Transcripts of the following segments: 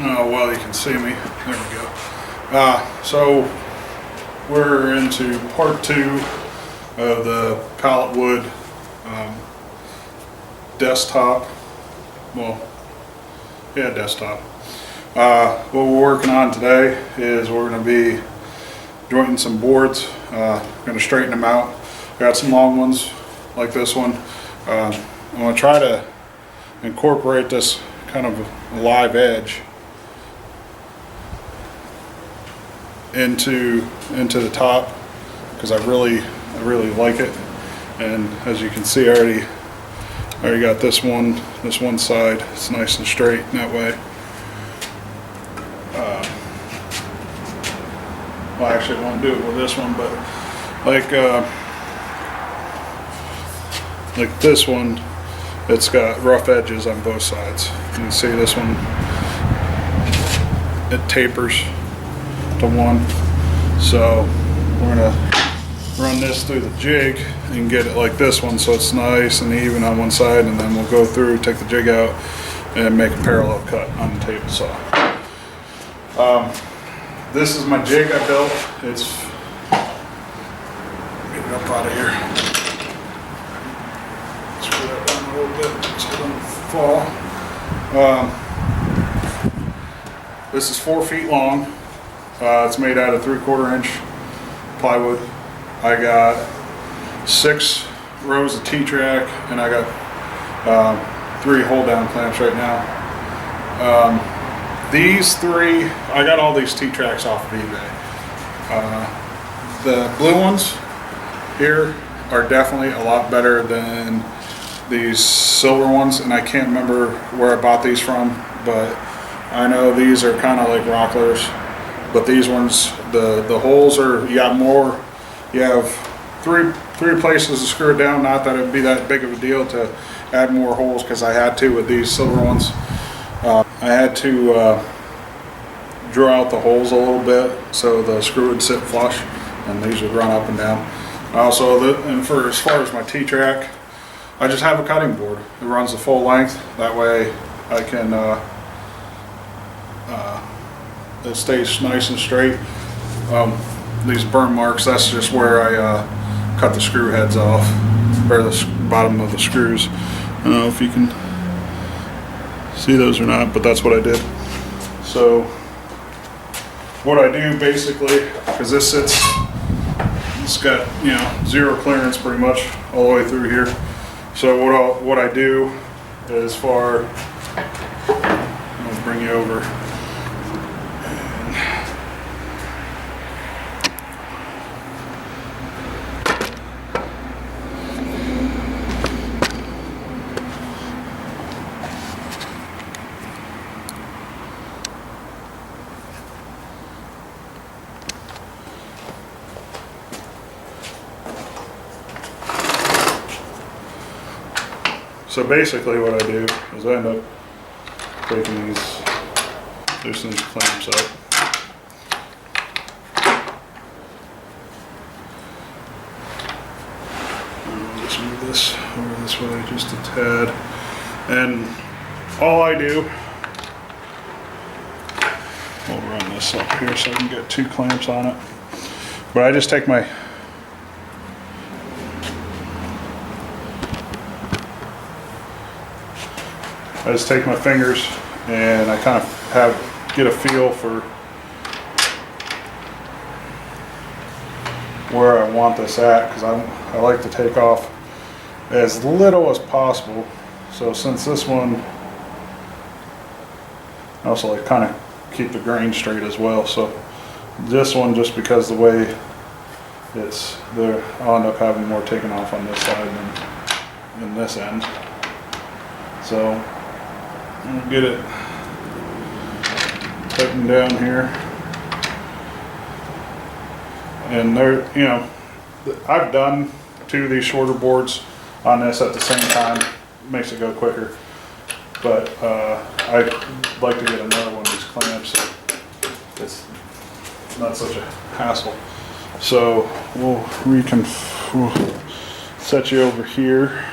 Oh, well, you can see me. There we go. So we're into part 2 of the pallet wood desktop. Well, yeah, desktop. What we're working on today is we're going to be jointing some boards. Going to straighten them out. Got some long ones like this one. I'm going to try to incorporate this kind of live edge into the top because I really like it. And as you can see, I already got this one side. It's nice and straight in that way. Well, actually I want to do it with this one, but like this one, it's got rough edges on both sides. You can see this one, it tapers to 1. So we're gonna run this through the jig and get it like this one, so it's nice and even on one side, and then we'll go through, take the jig out, and make a parallel cut on the table saw. This is my jig I built. It's, get it up out of here. Screw that down a little bit so it doesn't fall. This is 4 feet long. It's made out of 3/4 inch plywood. I got 6 rows of T-track, and I got 3 hold down clamps right now. These 3, I got all these T-tracks off of eBay. The blue ones here are definitely a lot better than these silver ones, and I can't remember where I bought these from, but I know these are kind of like Rocklers. But these ones, the holes are, you got more, you have three places to screw it down. Not that it'd be that big of a deal to add more holes, because I had to with these silver ones. I had to draw out the holes a little bit so the screw would sit flush, and these would run up and down. Also, and for as far as my T-track, I just have a cutting board. It runs the full length. That way I can, it stays nice and straight. These burn marks, that's just where I cut the screw heads off, or the bottom of the screws. I don't know if you can see those or not, but that's what I did. So what I do basically, because this sits, it's got, you know, 0 clearance pretty much all the way through here. So what I do is I'll bring you over. So basically what I do is I end up taking loosen these clamps up. I'll just move this over this way just a tad. And all I do, we'll run this up here so I can get 2 clamps on it. But I just take my fingers and I kind of get a feel for where I want this at, because I like to take off as little as possible. So since this one, I also like kind of keep the grain straight as well. So this one, just because the way it's there, I'll end up having more taken off on this side than this end. So I'll get it tightened down here. And there, you know, I've done 2 of these shorter boards on this at the same time. Makes it go quicker. But I'd like to get another one of these clamps so it's not such a hassle. So we'll set you over here.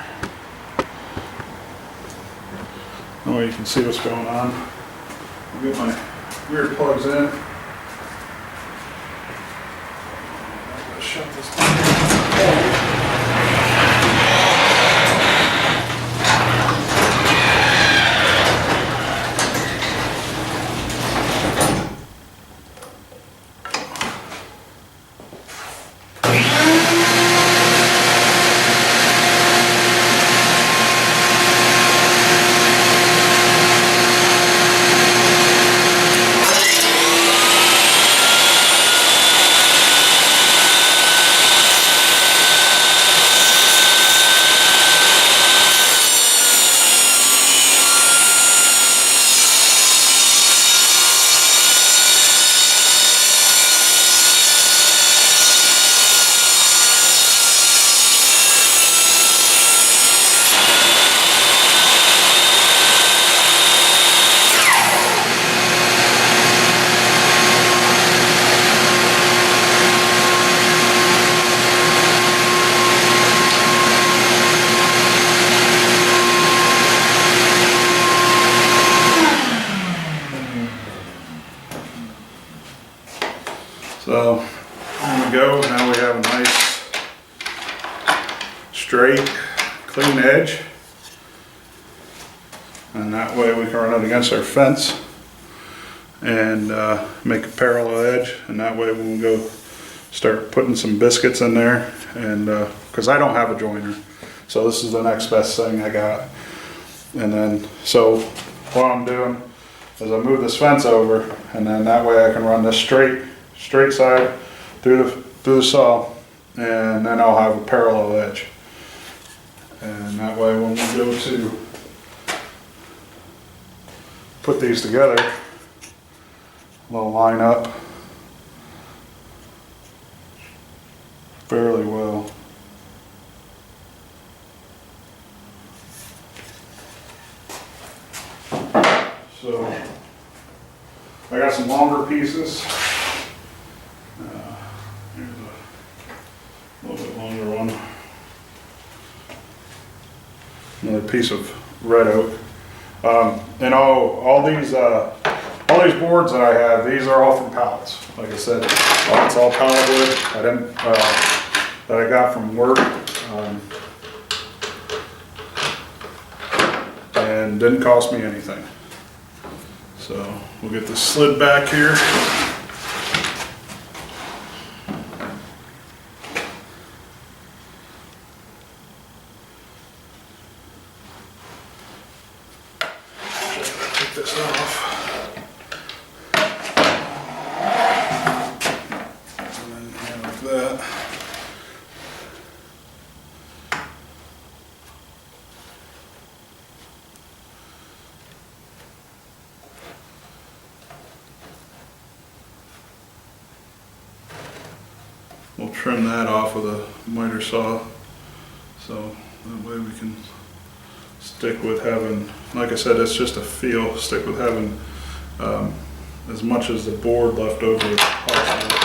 That way you can see what's going on. Get my weird plugs in. I'm gonna shut this down. So there we go. Now we have a nice straight, clean edge. And that way we can run it against our fence and make a parallel edge. And that way when we go start putting some biscuits in there, and because I don't have a joiner. So this is the next best thing I got. And then, so what I'm doing is I move this fence over, and then that way I can run this straight side through the saw, and then I'll have a parallel edge. And that way when we go to put these together, they'll line up fairly well. So I got some longer pieces. Here's a little bit longer one. Another piece of red oak. And all these boards that I have, these are all from pallets. Like I said, it's all pallet wood. I didn't that I got from work, and didn't cost me anything. So we'll get this slid back here. Take this off. And then like that. We'll trim that off with a miter saw, so that way we can stick with having, like I said, it's just a feel, stick with having as much as the board left over as possible.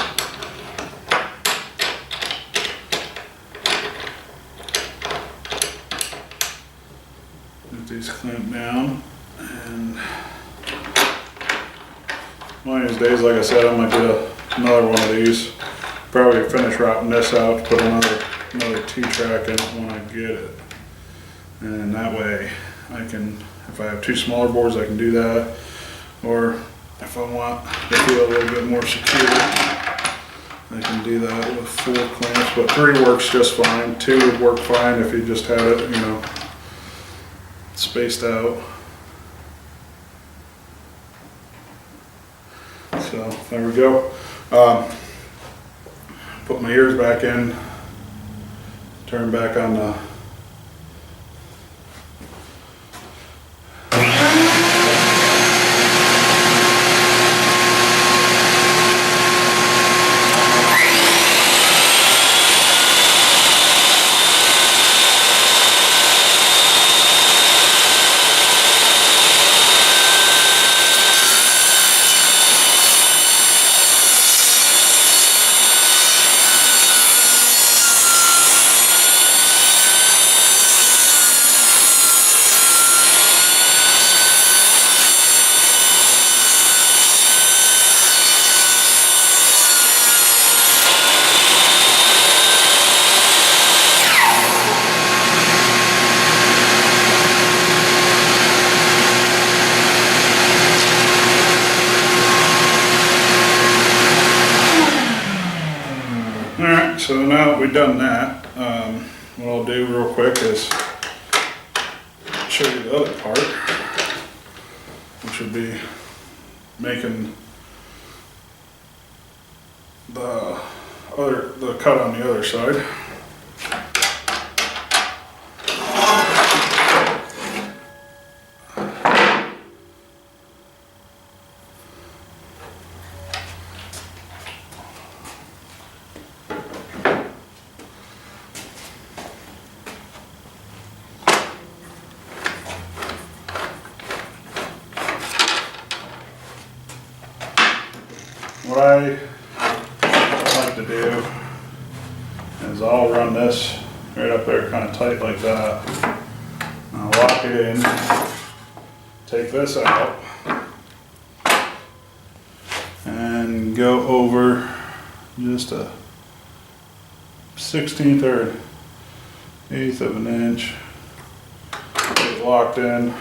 Get these clamped down, and one of these days, like I said, I might get another one of these. Probably finish routing this out, put another T-track in it when I get it. And that way I can, if I have two smaller boards, I can do that. Or if I want to feel a little bit more secure, I can do that with 4 clamps. But 3 works just fine. 2 would work fine if you just had it, you know, spaced out. So there we go. Put my ears back in, turn back on the so now that we've done that, what I'll do real quick is show you the other part, which would be making the cut on the other side. What I like to do is I'll run this right up there kind of tight like that. I'll lock it in, take this out, and go over just a 1/16 or 1/8 of an inch. Get it locked in.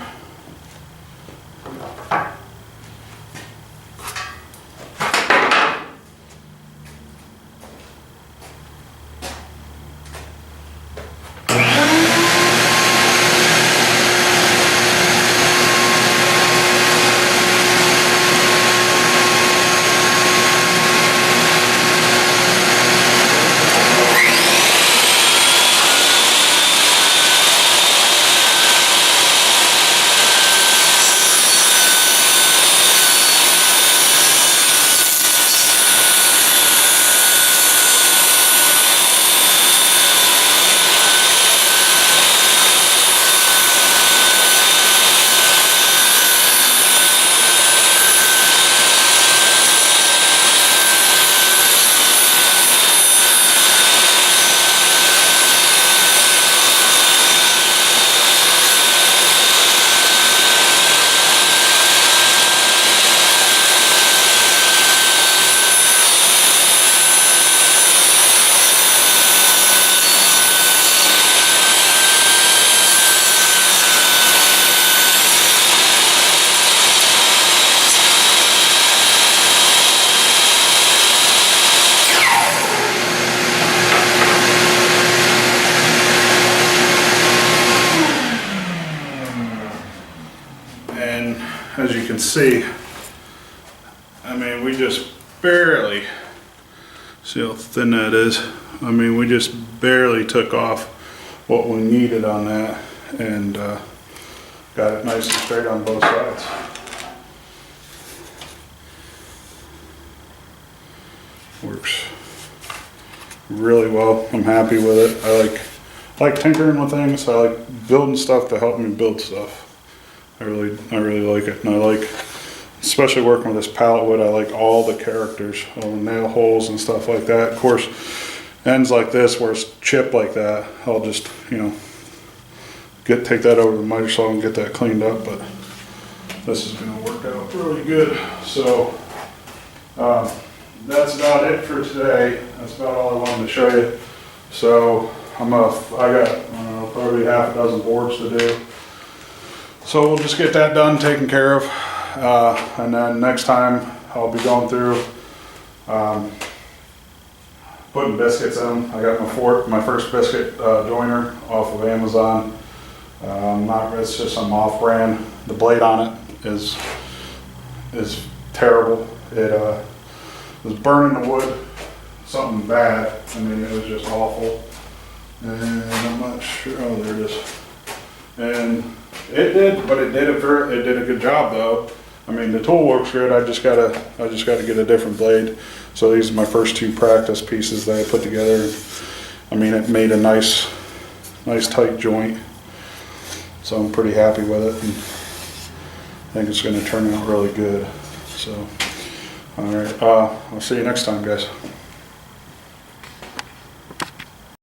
And as you can see, I mean, we just barely, see how thin that is? I mean, we just barely took off what we needed on that, and got it nice and straight on both sides. Works really well. I'm happy with it. I like tinkering with things. I like building stuff to help me build stuff. I really like it, and I like, especially working with this pallet wood, I like all the characters, all the nail holes and stuff like that. Of course, ends like this where it's chipped like that, I'll just, you know, take that over to the miter saw and get that cleaned up, but this is going to work out really good. So that's about it for today. That's about all I wanted to show you. So I got probably half a dozen boards to do. So we'll just get that done, taken care of, and then next time I'll be going through putting biscuits in. I got my first biscuit joiner off of Amazon. It's just some off-brand. The blade on it is terrible. It was burning the wood, something bad. I mean, it was just awful. And I'm not sure. Oh, there it is. And it did a good job though. I mean, the tool works good. I just gotta get a different blade. So these are my first two practice pieces that I put together. I mean, it made a nice tight joint. So I'm pretty happy with it, and I think it's going to turn out really good. So, all right, I'll see you next time, guys.